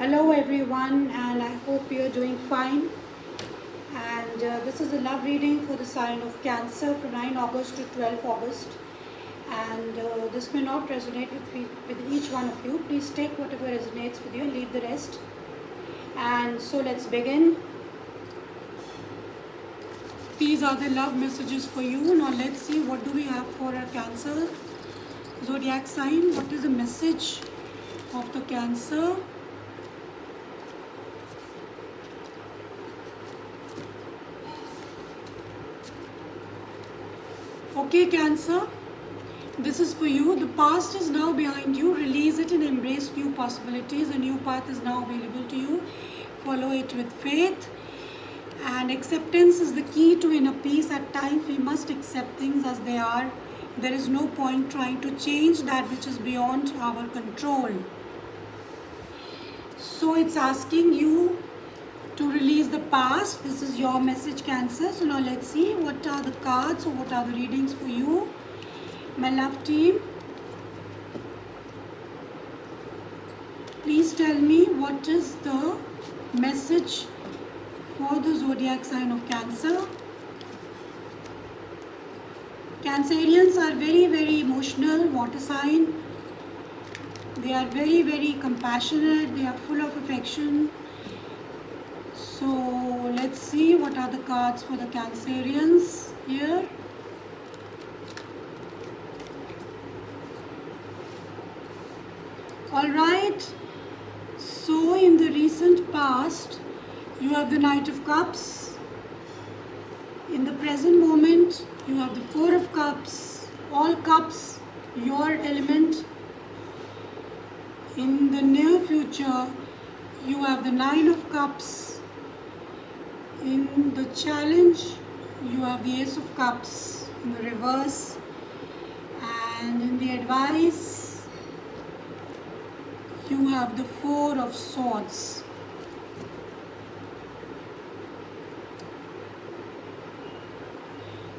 Hello everyone, and I hope you're doing fine. And this is a love reading for the sign of Cancer from 9 August to 12 August. And this may not resonate with each one of you. Please take whatever resonates with you and leave the rest. And so let's begin. These are the love messages for you. Now let's see what do we have for our Cancer zodiac sign. What is the message of the Cancer? Okay, Cancer, this is for you. The past is now behind you. Release it and embrace new possibilities. A new path is now available to you. Follow it with faith. And acceptance is the key to inner peace. At times, we must accept things as they are. There is no point trying to change that which is beyond our control. So it's asking you to release the past. This is your message, Cancer. So now let's see what are the cards or what are the readings for you, my love team. Please tell me what is the message for the zodiac sign of Cancer. Cancerians are very emotional, water sign. They are very compassionate. They are full of affection. So let's see what are the cards for the Cancerians here. Alright, so in the recent past, you have the Knight of Cups. In the present moment, you have the Four of Cups. All cups, your element. In the near future, you have the Nine of Cups. In the challenge, you have the Ace of Cups in the reverse. And in the advice, you have the Four of Swords.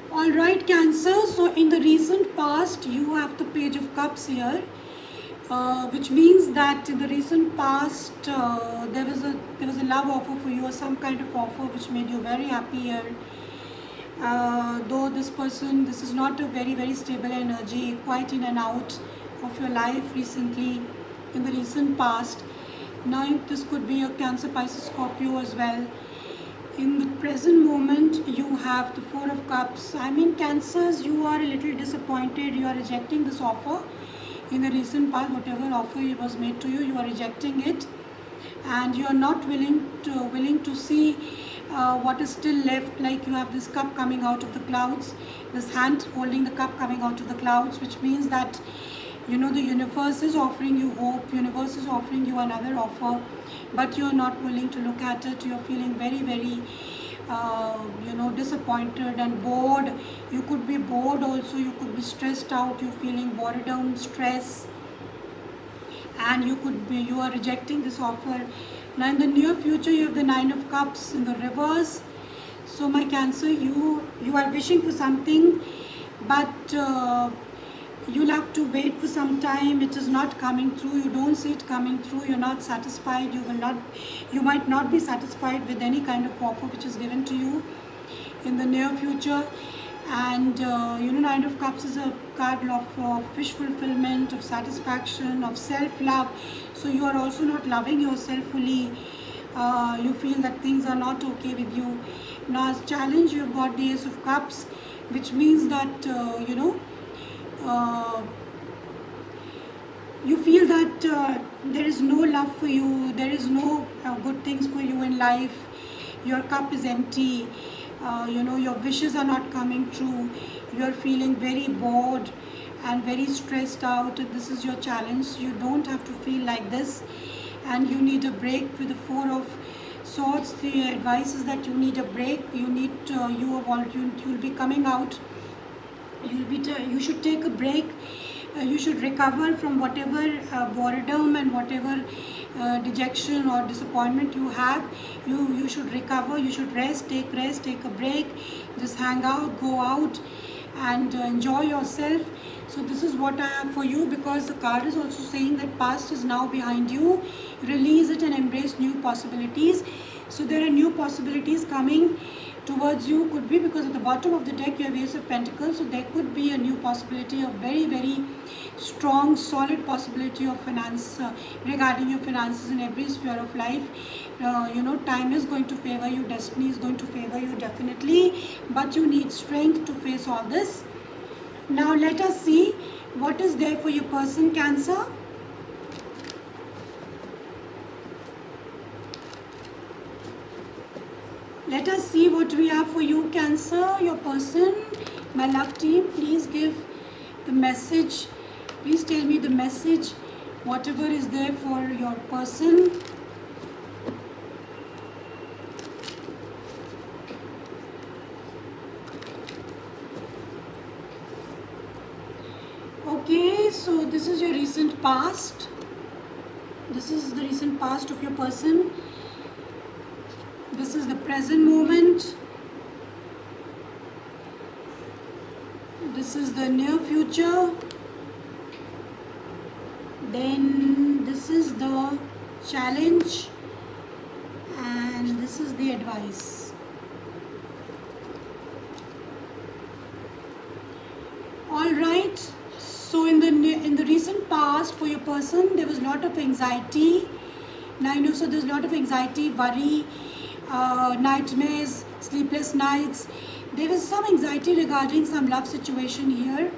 Alright, Cancer, so in the recent past, you have the Page of Cups here. Which means that in the recent past there was a love offer for you, or some kind of offer which made you very happy here. Though this is not a very stable energy, quite in and out of your life recently, in the recent past. Now this could be a Cancer, Pisces, Scorpio as well. In the present moment, you have the Four of Cups. I mean, Cancers, you are a little disappointed. You are rejecting this offer. In the recent past, whatever offer was made to you, you are rejecting it, and you are not willing to see what is still left. Like you have this cup coming out of the clouds, this hand holding the cup coming out of the clouds, which means that the universe is offering you hope, universe is offering you another offer, but you are not willing to look at it. You are feeling very disappointed and bored. You could be bored also, you could be stressed out, you're feeling boredom, stress, and you are rejecting this offer. Now in the near future, you have the Nine of Cups in the reverse. So my Cancer, you are wishing for something, but you'll have to wait for some time. It is not coming through. You don't see it coming through. You're not satisfied. You might not be satisfied with any kind of offer which is given to you in the near future. And Nine of Cups is a card of wish fulfillment, of satisfaction, of self-love. So you are also not loving yourself fully. You feel that things are not okay with you. Now as challenge, you've got the Ace of Cups, which means that you feel that there is no love for you, there is no good things for you in life. Your cup is empty. Your wishes are not coming true. You are feeling very bored and very stressed out. This is your challenge. You don't have to feel like this, and you need a break. With the Four of Swords, the advice is that you need a break. You'll be coming out. You should take a break. You should recover from whatever boredom and whatever dejection or disappointment you have. You should recover. You should take a break, just hang out, go out, and enjoy yourself. So this is what I have for you, because the card is also saying that past is now behind you. Release it and embrace new possibilities. So there are new possibilities coming towards you. Could be because at the bottom of the deck you have Ace of Pentacles. So there could be a new possibility, a very, very strong, solid possibility of finance, regarding your finances in every sphere of life. Time is going to favor you, destiny is going to favor you definitely, but you need strength to face all this. Now let us see what is there for your person, Cancer. Let us see what we have for you, Cancer, your person. My love team, please give the message. Please tell me the message, whatever is there for your person. Okay, so this is your recent past. This is the recent past of your person. This is the present moment. This is the near future. Then this is the challenge. And this is the advice. All right. So in the recent past for your person, there was a lot of anxiety. Now you know, so there's a lot of anxiety, worry, nightmares, sleepless nights. There is some anxiety regarding some love situation here.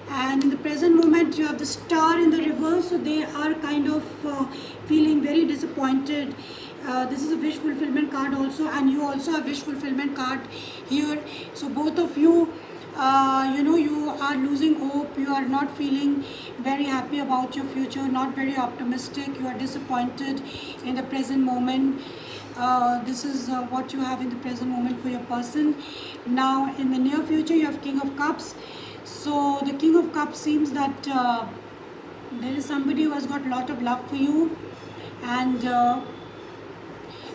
And in the present moment, you have the Star in the reverse. So they are kind of feeling very disappointed. This is a wish fulfillment card also, and you also have wish fulfillment card here. So both of you, you are losing hope. You are not feeling very happy about your future, not very optimistic. You are disappointed in the present moment. This is what you have in the present moment for your person. Now in the near future, you have King of Cups. So the King of Cups seems that there is somebody who has got a lot of love for you, and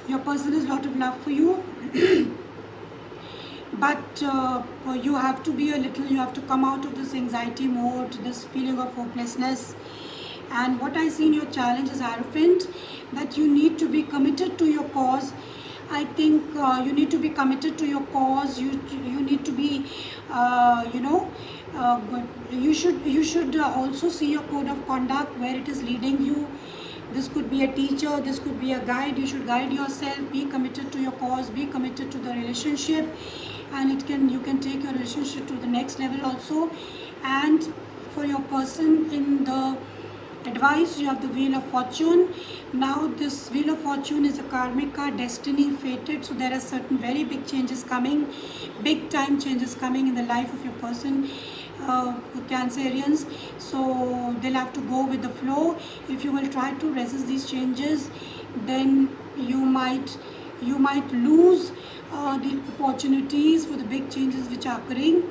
your person has a lot of love for you. But you have to be you have to come out of this anxiety mode, this feeling of hopelessness. And what I see in your challenge is Hierophant, that you need to be committed to your cause. I think you need to be committed to your cause. You need to be, you should also see your code of conduct, where it is leading you. This could be a teacher, this could be a guide. You should guide yourself, be committed to your cause, be committed to the relationship, and you can take your relationship to the next level also. And for your person, in the advice, you have the Wheel of Fortune. Now this Wheel of Fortune is a karmic card, destiny, fated. So there are certain very big changes coming, big time changes coming in the life of your person, Cancerians. So they'll have to go with the flow. If you will try to resist these changes, then you might lose the opportunities for the big changes which are occurring.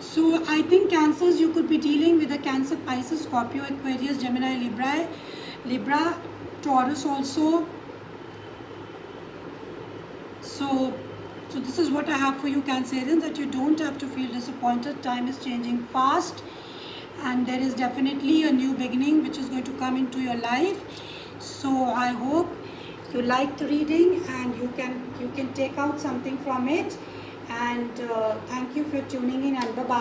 So I think Cancers, you could be dealing with a Cancer, Pisces, Scorpio, Aquarius, Gemini, Libra, Taurus also. So this is what I have for you, Cancerians, that you don't have to feel disappointed. Time is changing fast, and there is definitely a new beginning which is going to come into your life. So I hope you like the reading and you can take out something from it. And thank you for tuning in, and bye bye.